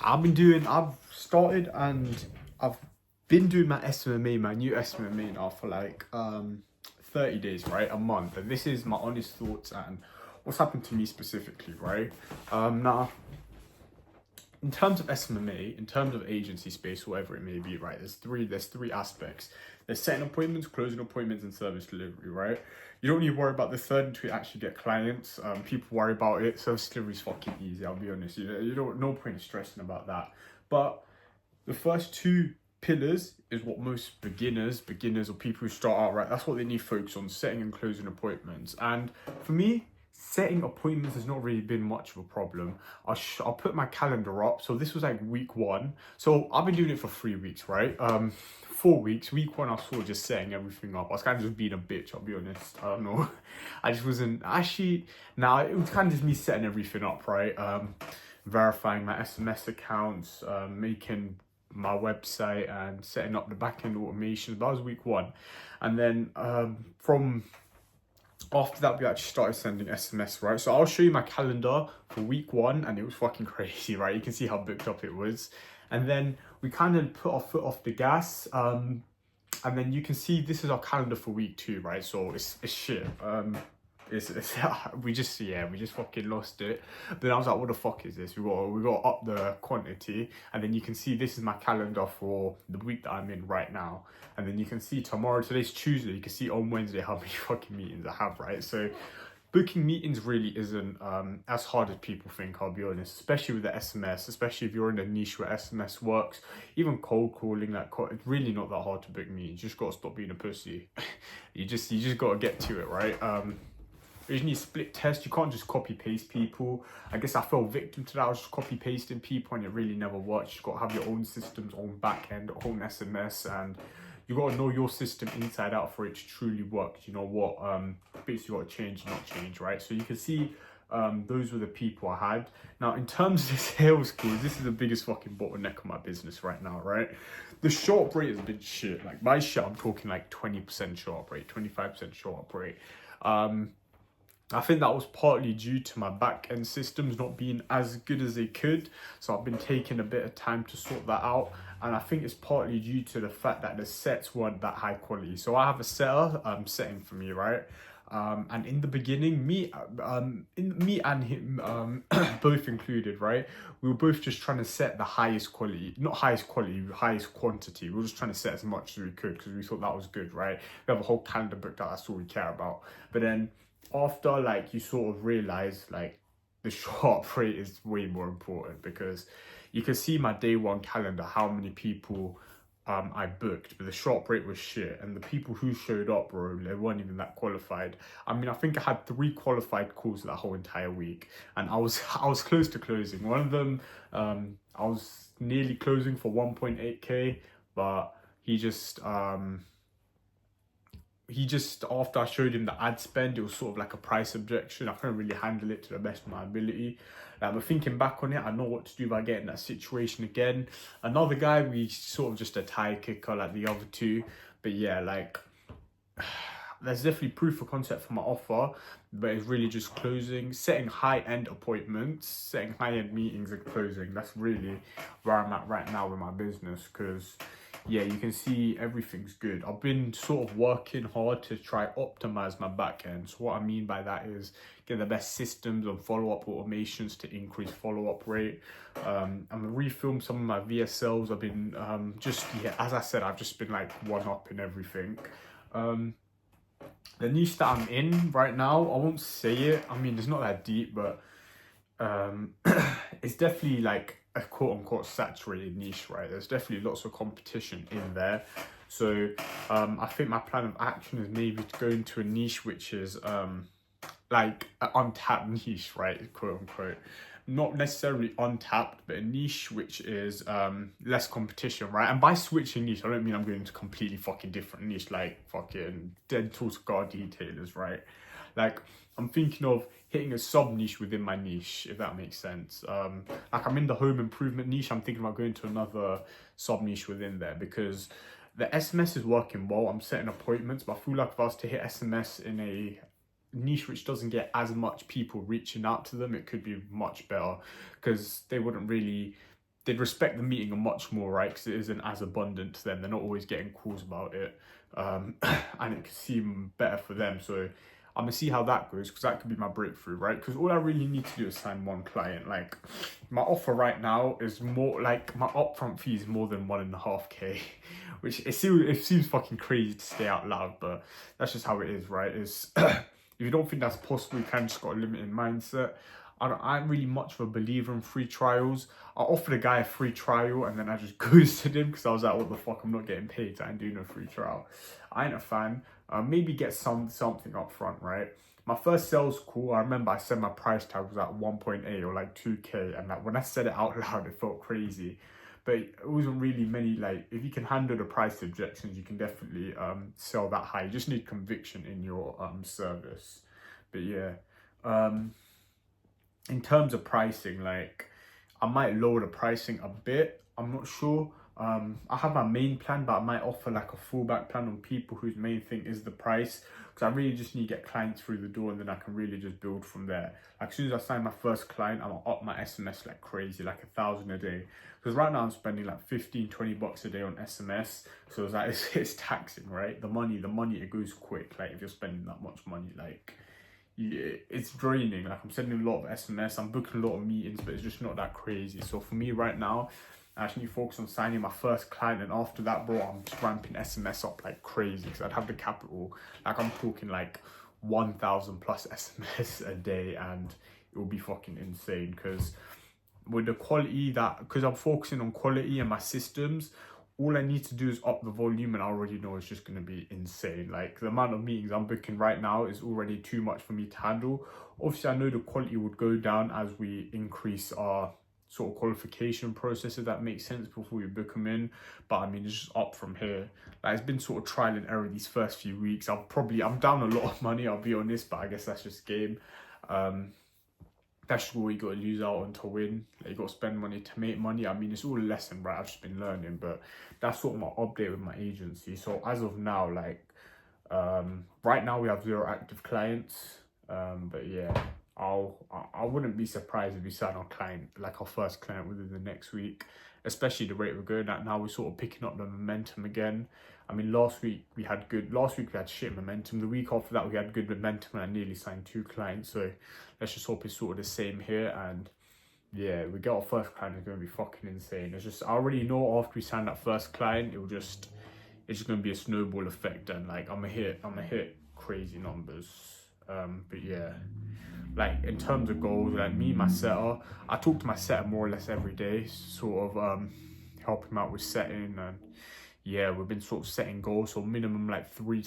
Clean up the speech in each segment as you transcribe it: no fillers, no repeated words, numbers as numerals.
I've started and I've been doing my SMMA, my new SMMA now for like 30 days, right? A month. And this is my honest thoughts and what's happened to me specifically, right? Now, in terms of SMMA, in terms of agency space, whatever it may be, right? There's three aspects. There's setting appointments, closing appointments, and service delivery, right? You don't need to worry about the third until you actually get clients. People worry about it. Service delivery is fucking easy, I'll be honest. You don't, no point in stressing about that. But the first two pillars is what most beginners or people who start out, right? That's what they need to focus on, setting and closing appointments. And for me, setting appointments has not really been much of a problem. I'll put my calendar up. So this was like week 1. So I've been doing it for 3 weeks, right? 4 weeks. Week 1, I was sort of just setting everything up. I was kind of just being a bitch, I'll be honest. I don't know. I just wasn't actually. Now it was kind of just me setting everything up, right? Verifying my SMS accounts, making my website and setting up the back-end automation. That was week 1. And then from after that, we actually started sending SMS, right? So I'll show you my calendar for week 1, and it was fucking crazy, right? You can see how booked up it was. And then we kind of put our foot off the gas. And then you can see this is our calendar for week 2, right? So it's shit. We just fucking lost it. But then I was like, what the fuck is this? We got to up the quantity. And then you can see this is my calendar for the week that I'm in right now. And then you can see tomorrow, today's Tuesday, you can see on Wednesday how many fucking meetings I have, right? So booking meetings really isn't as hard as people think, I'll be honest, especially with the SMS, especially if you're in a niche where SMS works. Even cold calling, it's really not that hard to book meetings. You just got to stop being a pussy. you just got to get to it, right? You need split test. You can't just copy paste people. I guess I fell victim to that. I was just copy pasting people and it really never works. You've got to have your own systems, own back end, own SMS, and you got to know your system inside out for it to truly work. You know what? Basically, you got to change, not change, right? So you can see those were the people I had. Now, in terms of sales calls, this is the biggest fucking bottleneck of my business right now, right? The show up rate has been shit. Like my shit, I'm talking like 20% show up rate, 25% show up rate. I think that was partly due to my back-end systems not being as good as they could. So I've been taking a bit of time to sort that out. And I think it's partly due to the fact that the sets weren't that high quality. So I have a setter setting for me, right? And in the beginning, me and him, both included, right? We were both just trying to set the highest quality, not highest quality, highest quantity. We were just trying to set as much as we could because we thought that was good, right? We have a whole calendar booked out, that's all we care about. But then after, like, you sort of realize, like, the sharp rate is way more important because you can see my day 1 calendar, how many people I booked, but the sharp rate was shit. And the people who showed up, bro, they weren't even that qualified. I mean, I think I had 3 qualified calls that whole entire week, and I was close to closing. One of them, I was nearly closing for 1.8k, but he just after I showed him the ad spend, it was sort of like a price objection. I couldn't really handle it to the best of my ability. But thinking back on it, I know what to do if I get in that situation again. Another guy, we sort of just a tie kicker like the other 2. But yeah, like, there's definitely proof of concept for my offer, but it's really just closing, setting high-end appointments, setting high-end meetings and closing. That's really where I'm at right now with my business because, yeah, you can see everything's good. I've been sort of working hard to try optimize my back end. So what I mean by that is get the best systems and follow-up automations to increase follow-up rate. I'm gonna refilm some of my VSLs. I've been as I said, I've just been like one-up in everything. The niche that I'm in right now, I won't say it. I mean, it's not that deep, but it's definitely like a quote-unquote saturated niche, right? There's definitely lots of competition in there. So I think my plan of action is maybe to go into a niche which is like an untapped niche, right? Quote-unquote. Not necessarily untapped, but a niche which is less competition, right? And by switching niche, I don't mean I'm going to completely fucking different niche, like fucking dental scar detailers, right? Like, I'm thinking of hitting a sub niche within my niche, if that makes sense. Like, I'm in the home improvement niche. I'm thinking about going to another sub niche within there because the SMS is working well. I'm setting appointments, but I feel like if I was to hit SMS in a niche which doesn't get as much people reaching out to them, it could be much better because they wouldn't really they'd respect the meeting a much more, right? Because it isn't as abundant to them. They're not always getting calls about it. And it could seem better for them. So I'm gonna see how that goes, because that could be my breakthrough, right? Because all I really need to do is sign one client. Like, my offer right now is more like, my upfront fee is more than 1.5K, which it seems fucking crazy to say out loud, but that's just how it is, right? Is if you don't think that's possible, you kind of just got a limited mindset. I'm really much of a believer in free trials. I offered a guy a free trial and then I just ghosted him because I was like, what the fuck, I'm not getting paid, so I ain't doing a free trial. I ain't a fan. Maybe get something up front, right? My first sales call, I remember I said my price tag was at 1.8 or like 2K, and like when I said it out loud, it felt crazy. But it wasn't really many, like, if you can handle the price objections, you can definitely sell that high. You just need conviction in your service. But yeah, in terms of pricing, like, I might lower the pricing a bit. I'm not sure. I have my main plan, but I might offer like a fallback plan on people whose main thing is the price, because I really just need to get clients through the door, and then I can really just build from there. Like, as soon as I sign my first client, I'm gonna up my SMS like crazy, like 1,000 a day. Because right now I'm spending like 15-20 bucks a day on SMS. So it's like, it's taxing, right? The money, it goes quick. Like, if you're spending that much money, like, yeah, it's draining. Like, I'm sending a lot of SMS, I'm booking a lot of meetings, but it's just not that crazy. So for me right now, I actually focus on signing my first client, and after that, bro, I'm just ramping SMS up like crazy, because I'd have the capital. Like, I'm talking like 1,000 plus SMS a day, and it will be fucking insane. Because with the quality because I'm focusing on quality and my systems, all I need to do is up the volume, and I already know it's just going to be insane. Like, the amount of meetings I'm booking right now is already too much for me to handle. Obviously, I know the quality would go down as we increase our sort of qualification process, if that makes sense, before we book them in. But I mean, it's just up from here. Like, it's been sort of trial and error these first few weeks. I'm down a lot of money, I'll be honest, but I guess that's just game. That's just what you got to lose out on to win. Like, you got to spend money to make money. I mean, it's all a lesson, right? I've just been learning, but that's sort of my update with my agency. So as of now, like, right now we have 0 active clients. But yeah, I wouldn't be surprised if we sign our client, like our first client, within the next week. Especially the rate we're going at now, we're sort of picking up the momentum again. I mean, last week we had shit momentum. The week after that we had good momentum, and I nearly signed 2 clients. So let's just hope it's sort of the same here. And yeah, we get our first client, it's going to be fucking insane. It's just, I already know after we sign that first client, it's just going to be a snowball effect, and like, I'm gonna hit crazy numbers. But yeah, like, in terms of goals, like, me, my setter, I talk to my setter more or less every day, sort of help him out with setting. And yeah, we've been sort of setting goals, so minimum like 3,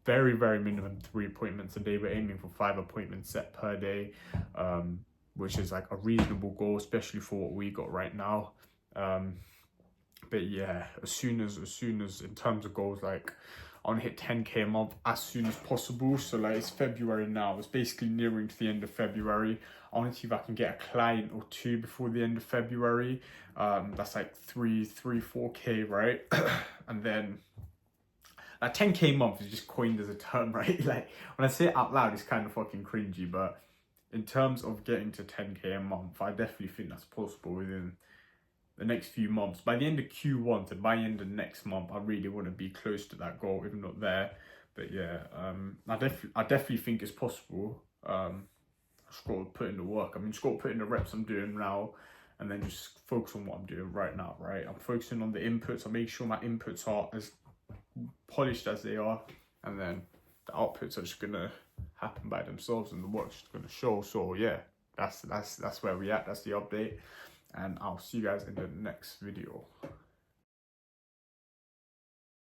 very, very minimum 3 appointments a day. We're aiming for 5 appointments set per day, which is like a reasonable goal, especially for what we got right now. But yeah, as soon as in terms of goals, like, I want to hit 10K a month as soon as possible. So like, it's February now, it's basically nearing to the end of February. I want to see if I can get a client or 2 before the end of February. That's like 4K, right? And then like 10K a month is just coined as a term, right? Like, when I say it out loud, it's kind of fucking cringy, but in terms of getting to 10K a month, I definitely think that's possible within the next few months. By the end of Q1 to by the end of next month, I really want to be close to that goal, if not there. But yeah, I definitely think it's possible. I just got to put in the work. I mean, just got to put in the reps I'm doing now, and then just focus on what I'm doing right now, right? I'm focusing on the inputs. I make sure my inputs are as polished as they are, and then the outputs are just gonna happen by themselves, and the work's just gonna show. So yeah, that's where we at. That's the update, and I'll see you guys in the next video.